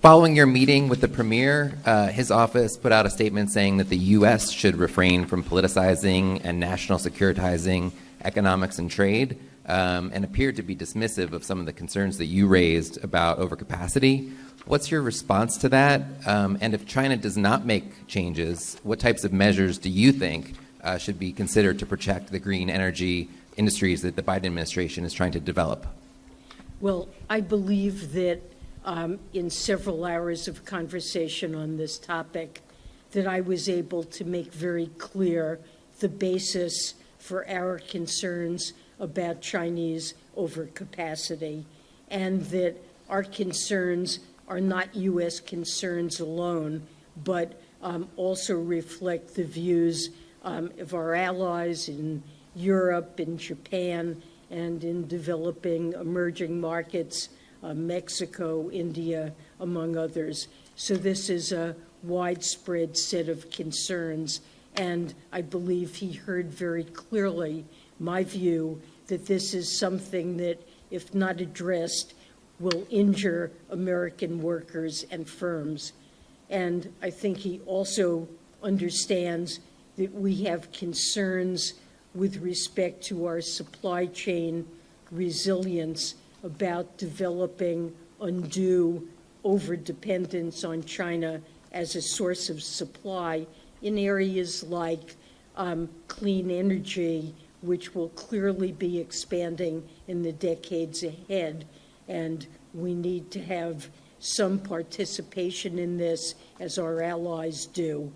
Following your meeting with the premier, his office put out a statement saying that the U.S. should refrain from politicizing and national securitizing economics and trade, and appeared to be dismissive of some of the concerns that you raised about overcapacity. What's your response to that? And if China does not make changes, what types of measures do you think should be considered to protect the green energy industries that the Biden administration is trying to develop? Well, I believe that in several hours of conversation on this topic, that I was able to make very clear the basis for our concerns about Chinese overcapacity, and that our concerns are not U.S. concerns alone, but also reflect the views of our allies in Europe, in Japan, and in developing emerging markets, Mexico, India, among others. So this is a widespread set of concerns, and I believe he heard very clearly my view that this is something that, if not addressed, will injure American workers and firms. And I think he also understands that we have concerns with respect to our supply chain resilience about developing undue overdependence on China as a source of supply in areas like clean energy, which will clearly be expanding in the decades ahead. And we need to have some participation in this, as our allies do.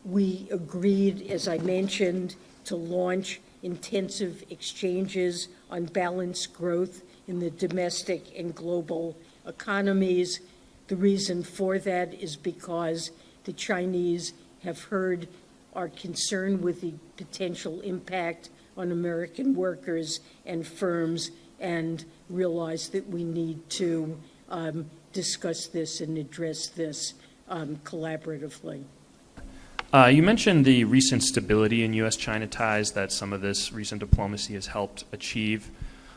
We agreed, as I mentioned, to launch intensive exchanges on balanced growth in the domestic and global economies. The reason for that is because the Chinese have heard our concern with the potential impact on American workers and firms, and realize that we need to discuss this and address this collaboratively. You mentioned the recent stability in U.S.-China ties that some of this recent diplomacy has helped achieve.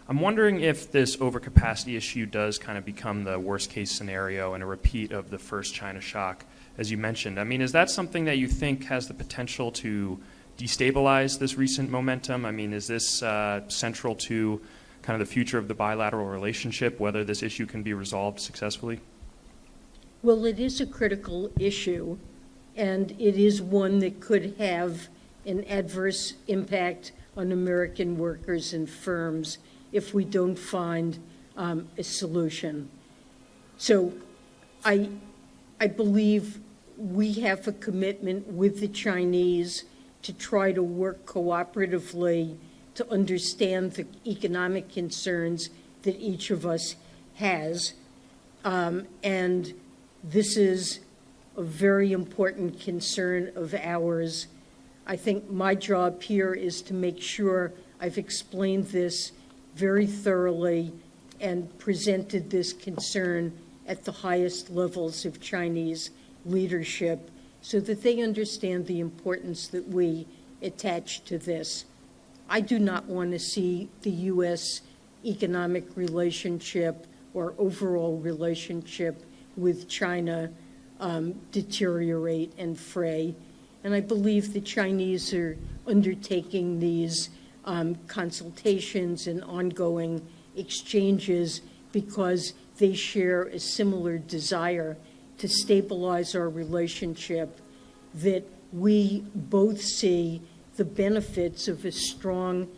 I'm wondering if this overcapacity issue does kind of become the worst-case scenario and a repeat of the first China shock, as you mentioned. I mean, is that something that you think has the potential to destabilize this recent momentum? I mean, is this central to kind of the future of the bilateral relationship, whether this issue can be resolved successfully? Well, it is a critical issue, and it is one that could have an adverse impact on American workers and firms if we don't find a solution. So I believe we have a commitment with the Chinese to try to work cooperatively to understand the economic concerns that each of us has. And this is a very important concern of ours. I think my job here is to make sure I've explained this very thoroughly and presented this concern at the highest levels of Chinese leadership so that they understand the importance that we attach to this. I do not want to see the U.S. economic relationship or overall relationship with China deteriorate and fray. And I believe the Chinese are undertaking these consultations and ongoing exchanges because they share a similar desire to stabilize our relationship, that we both see the benefits of a strong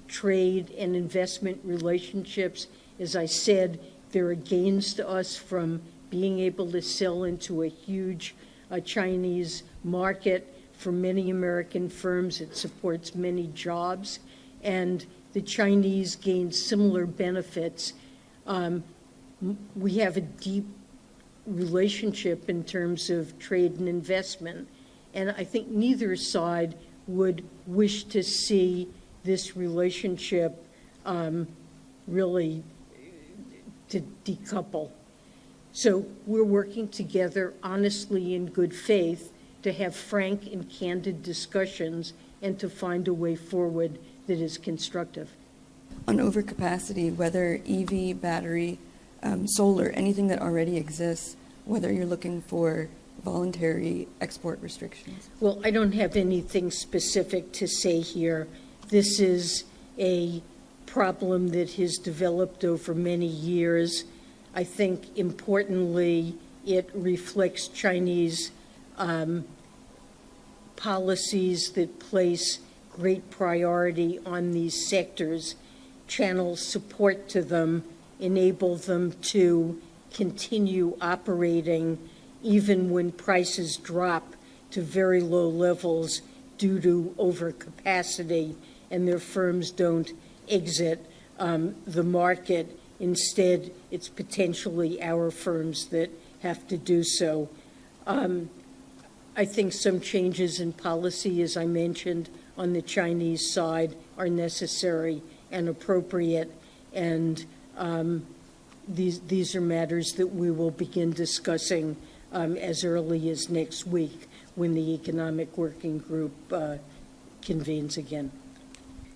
trade and investment relationships. As I said, there are gains to us from being able to sell into a huge Chinese market. For many American firms, it supports many jobs, and the Chinese gain similar benefits. We have a deep relationship in terms of trade and investment, and I think neither side would wish to see this relationship really to decouple. So we're working together honestly in good faith to have frank and candid discussions and to find a way forward that is constructive. On overcapacity, whether EV battery solar, anything that already exists, whether you're looking for voluntary export restrictions? Well, I don't have anything specific to say here. This is a problem that has developed over many years. I think, importantly, it reflects Chinese policies that place great priority on these sectors, channel support to them, enable them to continue operating even when prices drop to very low levels due to overcapacity and their firms don't exit the market. Instead, it's potentially our firms that have to do so. I think some changes in policy, as I mentioned, on the Chinese side are necessary and appropriate, and these are matters that we will begin discussing as early as next week when the Economic Working Group convenes again.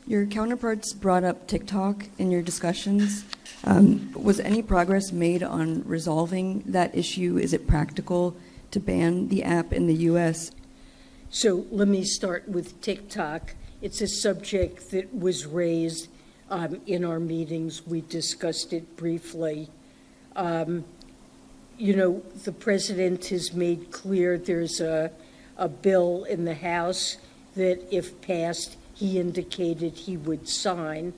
Your counterparts brought up TikTok in your discussions. Was any progress made on resolving that issue? Is it practical to ban the app in the U.S.? So let me start with TikTok. It's a subject that was raised in our meetings. We discussed it briefly. You know, the president has made clear there's a bill in the House that, if passed, he indicated he would sign.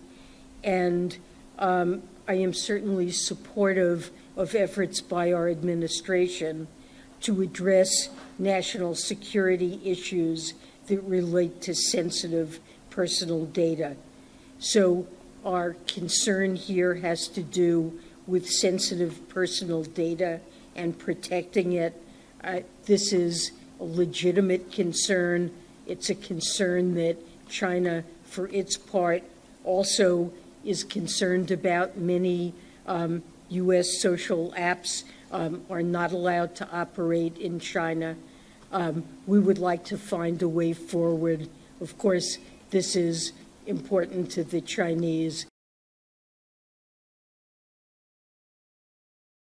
And I am certainly supportive of efforts by our administration to address national security issues that relate to sensitive personal data. So our concern here has to do with sensitive personal data and protecting it. This is a legitimate concern. It's a concern that China, for its part, also is concerned about. Many U.S. social apps are not allowed to operate in China. We would like to find a way forward. Of course, this is important to the Chinese,